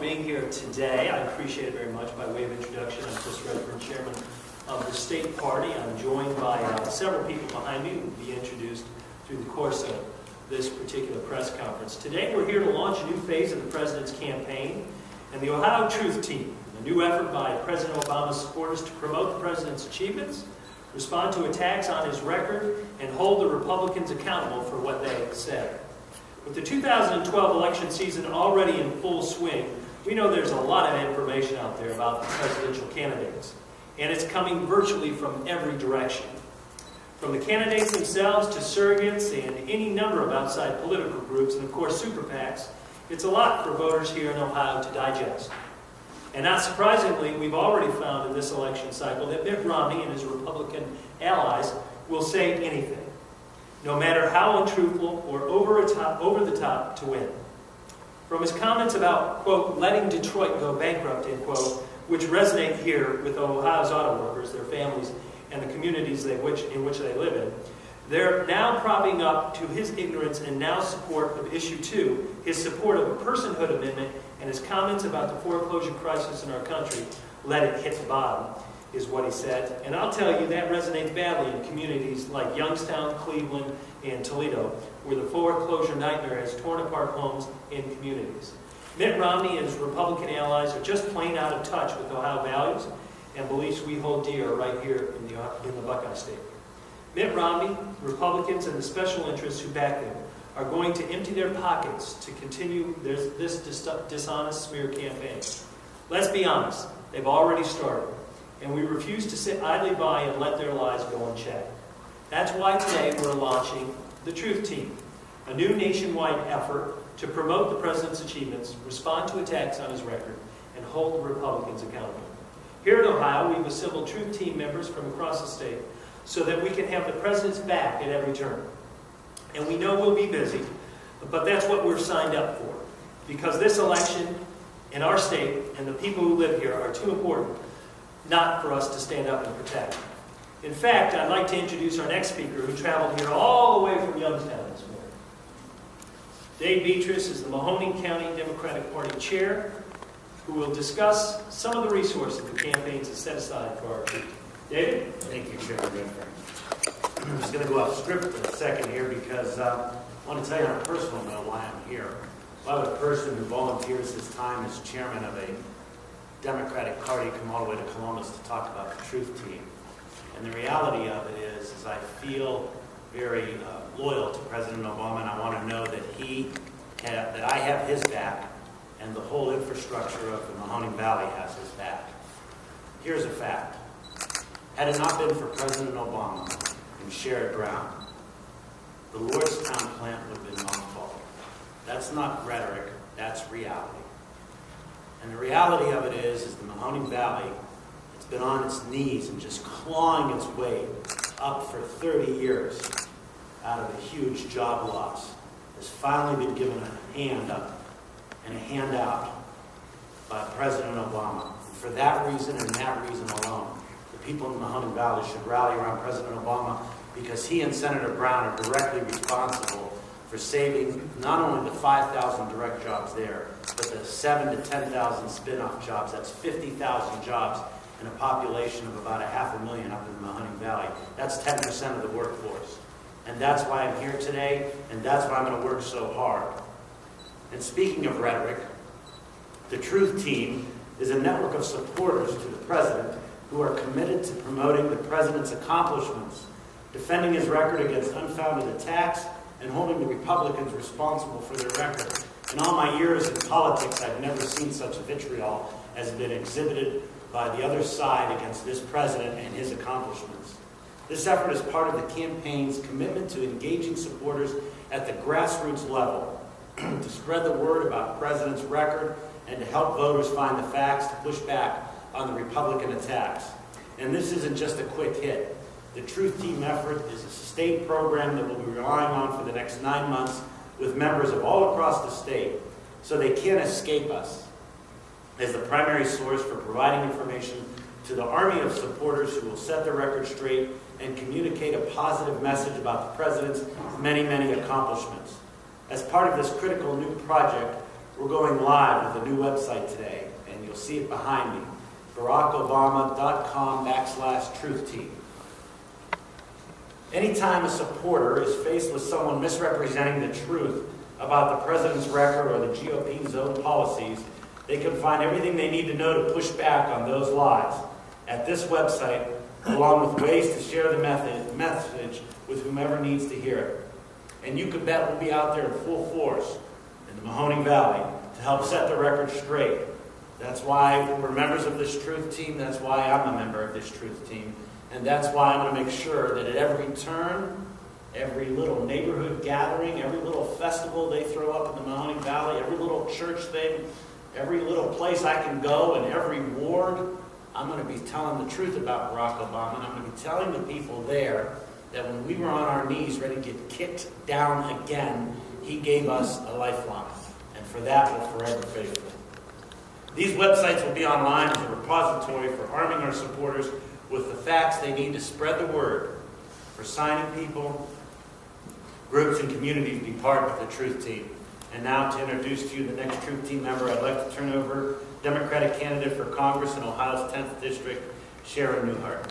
being here today. I appreciate it very much. By way of introduction, I'm Chris Redfern, Chairman of the State Party. I'm joined by several people behind me who will be introduced through the course of this particular press conference. Today we're here to launch a new phase of the President's campaign and the Ohio Truth Team, a new effort by President Obama's supporters to promote the President's achievements, respond to attacks on his record, and hold the Republicans accountable for what they said. With the 2012 election season already in full swing, we know there's a lot of information out there about the presidential candidates, and it's coming virtually from every direction. From the candidates themselves to surrogates and any number of outside political groups, and of course super PACs, it's a lot for voters here in Ohio to digest. And not surprisingly, we've already found in this election cycle that Mitt Romney and his Republican allies will say anything, no matter how untruthful or over the top to win. From his comments about, quote, letting Detroit go bankrupt, end quote, which resonate here with Ohio's auto workers, their families, and the communities in which they live in, they're now propping up to his ignorance and now support of Issue 2, his support of a personhood amendment, and his comments about the foreclosure crisis in our country, let it hit the bottom, is what he said. And I'll tell you, that resonates badly in communities like Youngstown, Cleveland, and Toledo, where the foreclosure nightmare has torn apart homes and communities. Mitt Romney and his Republican allies are just plain out of touch with Ohio values and beliefs we hold dear right here in the Buckeye State. Mitt Romney, Republicans, and the special interests who back him are going to empty their pockets to continue this dishonest smear campaign. Let's be honest, they've already started, and we refuse to sit idly by and let their lies go unchecked. That's why today we're launching the Truth Team, a new nationwide effort to promote the President's achievements, respond to attacks on his record, and hold the Republicans accountable. Here in Ohio, we've assembled Truth Team members from across the state so that we can have the President's back at every turn. And we know we'll be busy, but that's what we're signed up for, because this election in our state and the people who live here are too important not for us to stand up and protect. In fact, I'd like to introduce our next speaker who traveled here all the way from Youngstown this morning. Dave Betras is the Mahoning County Democratic Party Chair, who will discuss some of the resources the campaigns have set aside for our people. David? Thank you, Chairman Redfern. I'm just going to go off script for a second here because I want to tell you on a personal note why I'm here. I'm a person who volunteers his time as chairman of a Democratic Party come all the way to Columbus to talk about the Truth Team. And the reality of it is I feel very loyal to President Obama, and I want to know that I have his back and the whole infrastructure of the Mahoning Valley has his back. Here's a fact. Had it not been for President Obama and Sharen Brown, the Lordstown plant would have been mothballed. That's not rhetoric, that's reality. And the reality of it is the Mahoning Valley, it's been on its knees and just clawing its way up for 30 years out of a huge job loss, has finally been given a hand up and a handout by President Obama. And for that reason and that reason alone, the people in the Mahoning Valley should rally around President Obama, because he and Senator Brown are directly responsible for saving not only the 5,000 direct jobs there, but the 7,000 to 10,000 spin-off jobs. That's 50,000 jobs in a population of about 500,000 up in the Mahoning Valley. That's 10% of the workforce. And that's why I'm here today, and that's why I'm going to work so hard. And speaking of rhetoric, the Truth Team is a network of supporters to the President who are committed to promoting the President's accomplishments, defending his record against unfounded attacks, and holding the Republicans responsible for their record. In all my years in politics, I've never seen such vitriol as has been exhibited by the other side against this President and his accomplishments. This effort is part of the campaign's commitment to engaging supporters at the grassroots level, to spread the word about the President's record and to help voters find the facts to push back on the Republican attacks. And this isn't just a quick hit. The Truth Team effort is a sustained program that we'll be relying on for the next 9 months with members of all across the state, so they can't escape us as the primary source for providing information to the army of supporters who will set the record straight and communicate a positive message about the President's many, many accomplishments. As part of this critical new project, We're going live with a new website today, and you'll see it behind me, barackobama.com/truth-team. Anytime a supporter is faced with someone misrepresenting the truth about the president's record or the GOP's own policies, they can find everything they need to know to push back on those lies at this website, along with ways to share the message with whomever needs to hear it. And you can bet we'll be out there in full force in the Mahoning Valley to help set the record straight. That's why we're members of this truth team. That's why I'm a member of this truth team. And that's why I'm going to make sure that at every turn, every little neighborhood gathering, every little festival they throw up in the Mahoning Valley, every little church thing, every little place I can go, and every ward, I'm going to be telling the truth about Barack Obama. And I'm going to be telling the people there that when we were on our knees ready to get kicked down again, he gave us a lifeline. And for that, we're forever faithful. These websites will be online as a repository for arming our supporters with the facts they need to spread the word, for signing people, groups, and communities to be part of the Truth Team. And now to introduce to you the next Truth Team member, I'd like to turn over Democratic candidate for Congress in Ohio's 10th District, Sharen Neuhardt.